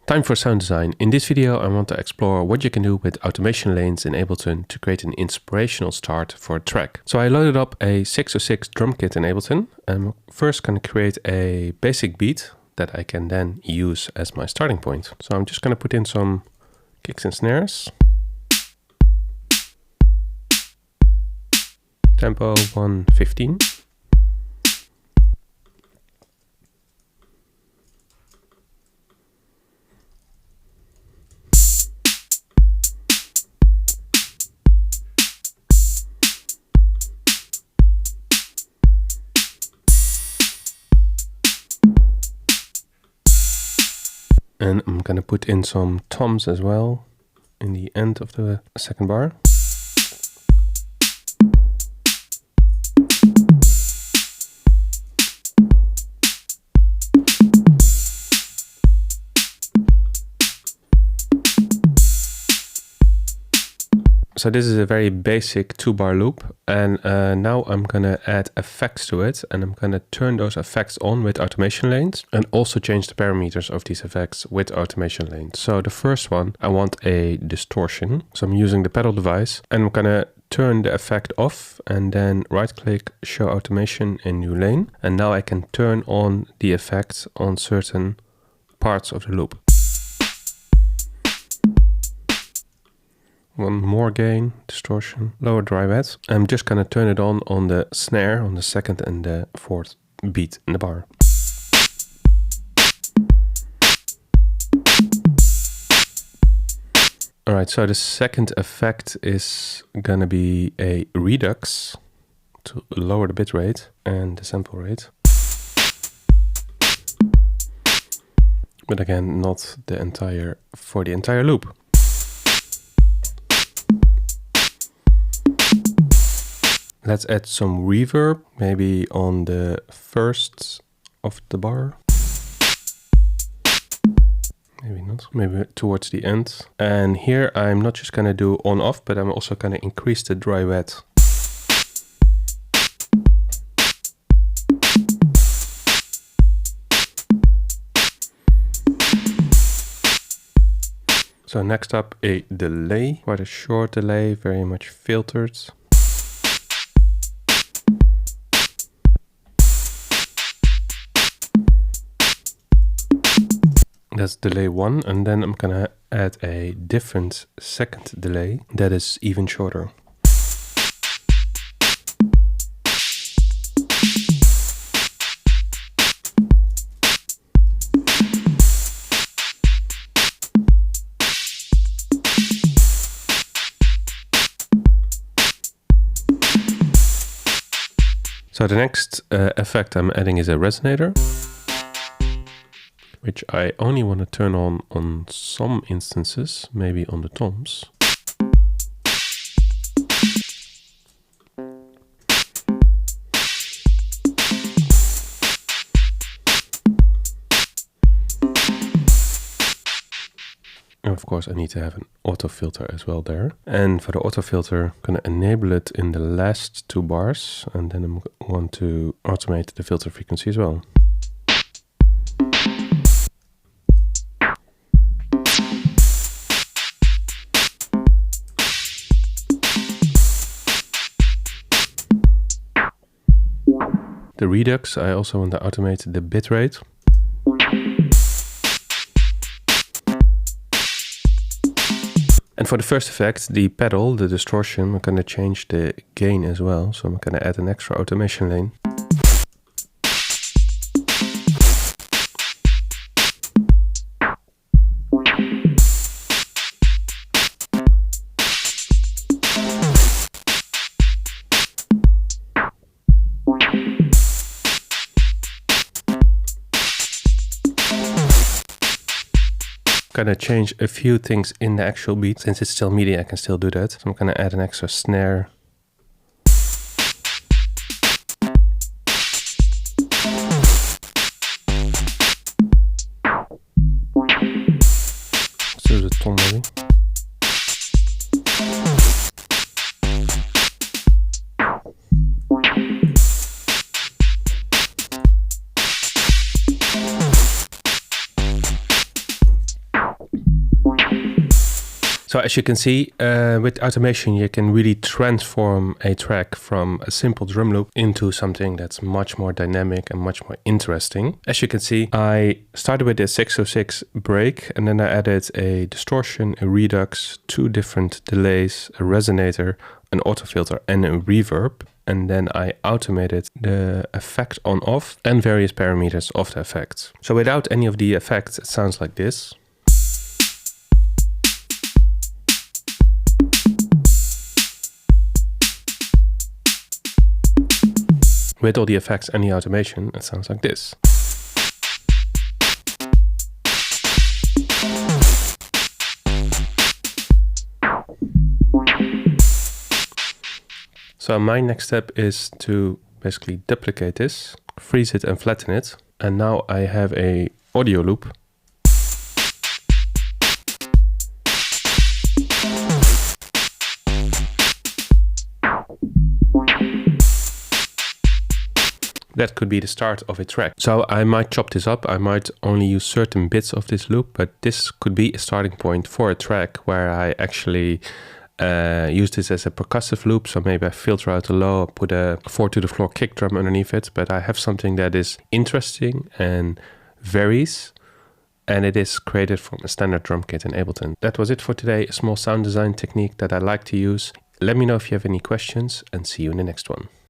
Time for sound design. In this video I want to explore what you can do with automation lanes in Ableton to create an inspirational start for a track. So I loaded up a 606 drum kit in Ableton. I'm first going to create a basic beat that I can then use as my starting point. So I'm just going to put in some kicks and snares. Tempo 115. And I'm gonna put in some toms as well in the end of the second bar. So this is a very basic 2-bar loop, and now I'm gonna add effects to it, and I'm gonna turn those effects on with automation lanes and also change the parameters of these effects with automation lanes. So the first one, I want a distortion. So I'm using the pedal device and I'm gonna turn the effect off and then right click, show automation in new lane. And now I can turn on the effect on certain parts of the loop. One more gain, distortion, lower dry wet. I'm just gonna turn it on the snare, on the second and the fourth beat in the bar. Alright, so the second effect is gonna be a redux to lower the bit rate and the sample rate. But again, not the entire, for the entire loop. Let's add some reverb, maybe on the first of the bar. Maybe not, maybe towards the end. And here I'm not just gonna do on off, but I'm also gonna increase the dry wet. So next up, a delay, quite a short delay, very much filtered. That's delay 1, and then I'm gonna add a different second delay that is even shorter. So the next effect I'm adding is a resonator, which I only want to turn on some instances, maybe on the toms. And of course I need to have an auto filter as well there. And for the auto filter, I'm gonna enable it in the last 2 bars, and then I want to automate the filter frequency as well. The redux, I also want to automate the bit rate. And for the first effect, the pedal, the distortion, I'm going to change the gain as well. So I'm going to add an extra automation lane. Gonna change a few things in the actual beat. Since it's still MIDI, I can still do that. So I'm gonna add an extra snare. Let's do the tom maybe. So as you can see, with automation, you can really transform a track from a simple drum loop into something that's much more dynamic and much more interesting. As you can see, I started with a 606 break, and then I added a distortion, a redux, 2 different delays, a resonator, an auto filter, and a reverb. And then I automated the effect on off and various parameters of the effects. So without any of the effects, it sounds like this. With all the effects and the automation, it sounds like this. So my next step is to basically duplicate this, freeze it and flatten it. And now I have a audio loop. That could be the start of a track. So I might chop this up. I might only use certain bits of this loop, but this could be a starting point for a track where I actually use this as a percussive loop. So maybe I filter out the low, put a 4 to the floor kick drum underneath it, but I have something that is interesting and varies, and it is created from a standard drum kit in Ableton. That was it for today, a small sound design technique that I like to use. Let me know if you have any questions, and see you in the next one.